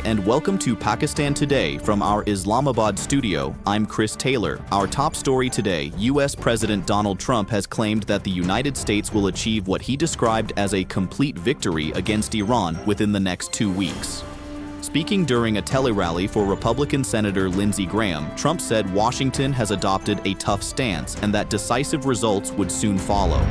and welcome to Pakistan Today from our Islamabad studio. I'm Chris Taylor. Our top story today, U.S. President Donald Trump has claimed that the United States will achieve what he described as a complete victory against Iran within the next 2 weeks. Speaking during a tele-rally for Republican Senator Lindsey Graham, Trump said Washington has adopted a tough stance and that decisive results would soon follow.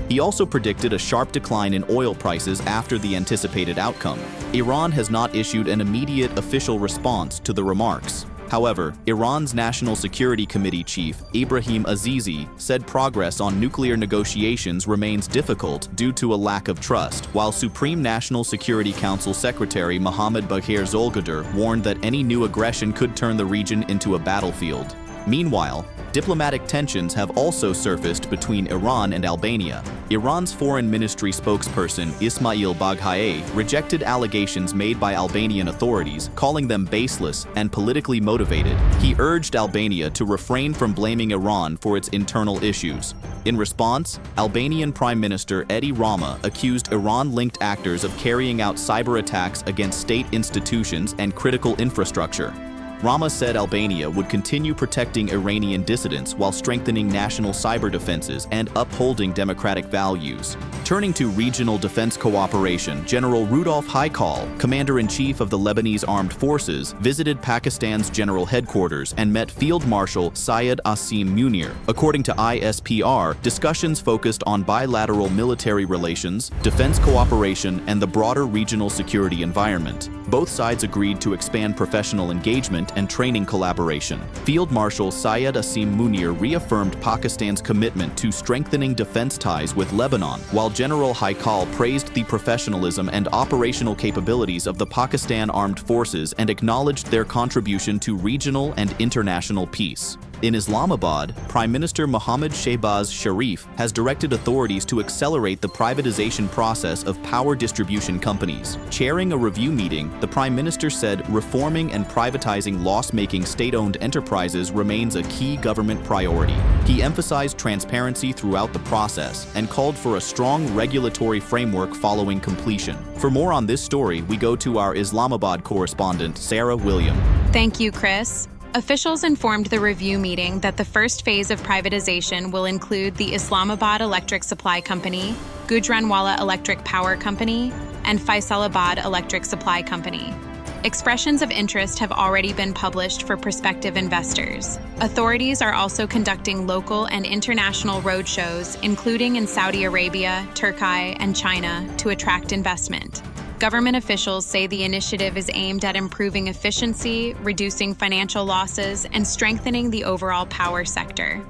He also predicted a sharp decline in oil prices after the anticipated outcome. Iran has not issued an immediate official response to the remarks. However, Iran's National Security Committee chief, Ibrahim Azizi, said progress on nuclear negotiations remains difficult due to a lack of trust, while Supreme National Security Council Secretary Mohammad Bagher Zolgadar warned that any new aggression could turn the region into a battlefield. Meanwhile, diplomatic tensions have also surfaced between Iran and Albania. Iran's foreign ministry spokesperson Ismail Baghai rejected allegations made by Albanian authorities, calling them baseless and politically motivated. He urged Albania to refrain from blaming Iran for its internal issues. In response, Albanian Prime Minister Edi Rama accused Iran-linked actors of carrying out cyber attacks against state institutions and critical infrastructure. Rama said Albania would continue protecting Iranian dissidents while strengthening national cyber defenses and upholding democratic values. Turning to regional defense cooperation, General Rudolf Haikal, Commander-in-Chief of the Lebanese Armed Forces, visited Pakistan's general headquarters and met Field Marshal Syed Asim Munir. According to ISPR, discussions focused on bilateral military relations, defense cooperation, and the broader regional security environment. Both sides agreed to expand professional engagement and training collaboration. Field Marshal Syed Asim Munir reaffirmed Pakistan's commitment to strengthening defense ties with Lebanon, while General Haikal praised the professionalism and operational capabilities of the Pakistan Armed Forces and acknowledged their contribution to regional and international peace. In Islamabad, Prime Minister Mohammad Shehbaz Sharif has directed authorities to accelerate the privatization process of power distribution companies. Chairing a review meeting, the Prime Minister said reforming and privatizing loss-making state-owned enterprises remains a key government priority. He emphasized transparency throughout the process and called for a strong regulatory framework following completion. For more on this story, we go to our Islamabad correspondent, Sarah William. Thank you, Chris. Officials informed the review meeting that the first phase of privatization will include the Islamabad Electric Supply Company, Gujranwala Electric Power Company, and Faisalabad Electric Supply Company. Expressions of interest have already been published for prospective investors. Authorities are also conducting local and international roadshows, including in Saudi Arabia, Turkey, and China, to attract investment. Government officials say the initiative is aimed at improving efficiency, reducing financial losses, and strengthening the overall power sector.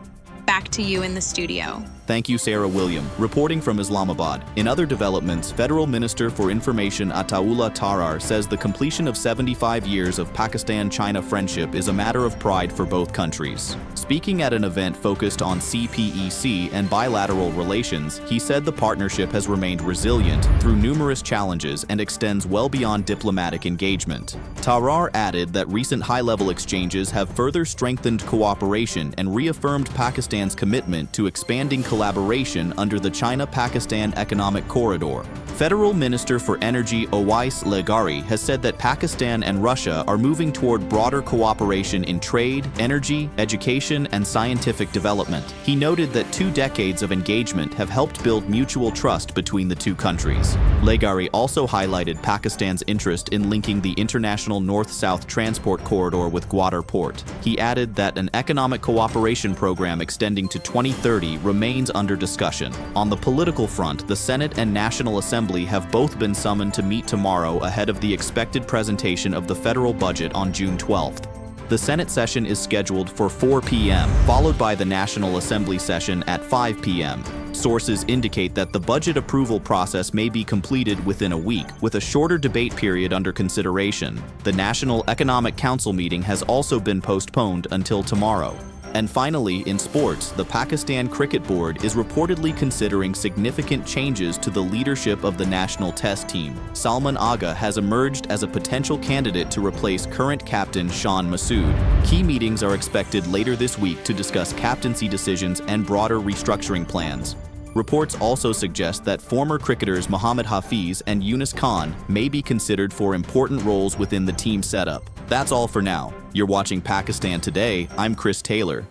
Back to you in the studio. Thank you, Sarah William. Reporting from Islamabad. In other developments, Federal Minister for Information Ataullah Tarar says the completion of 75 years of Pakistan-China friendship is a matter of pride for both countries. Speaking at an event focused on CPEC and bilateral relations, he said the partnership has remained resilient through numerous challenges and extends well beyond diplomatic engagement. Tarar added that recent high-level exchanges have further strengthened cooperation and reaffirmed Pakistan's commitment to expanding collaboration under the China-Pakistan Economic Corridor. Federal Minister for Energy Owais Leghari has said that Pakistan and Russia are moving toward broader cooperation in trade, energy, education, and scientific development. He noted that 2 decades of engagement have helped build mutual trust between the two countries. Leghari also highlighted Pakistan's interest in linking the international north-south transport corridor with Gwadar Port. He added that an economic cooperation program extending to 2030 remains under discussion. On the political front, the Senate and National Assembly have both been summoned to meet tomorrow ahead of the expected presentation of the federal budget on June 12th. The Senate session is scheduled for 4 p.m., followed by the National Assembly session at 5 p.m. Sources indicate that the budget approval process may be completed within a week, with a shorter debate period under consideration. The National Economic Council meeting has also been postponed until tomorrow. And finally, in sports, the Pakistan Cricket Board is reportedly considering significant changes to the leadership of the national test team. Salman Agha has emerged as a potential candidate to replace current captain Shan Masood. Key meetings are expected later this week to discuss captaincy decisions and broader restructuring plans. Reports also suggest that former cricketers Mohammad Hafiz and Yunus Khan may be considered for important roles within the team setup. That's all for now. You're watching Pakistan Today. I'm Chris Taylor.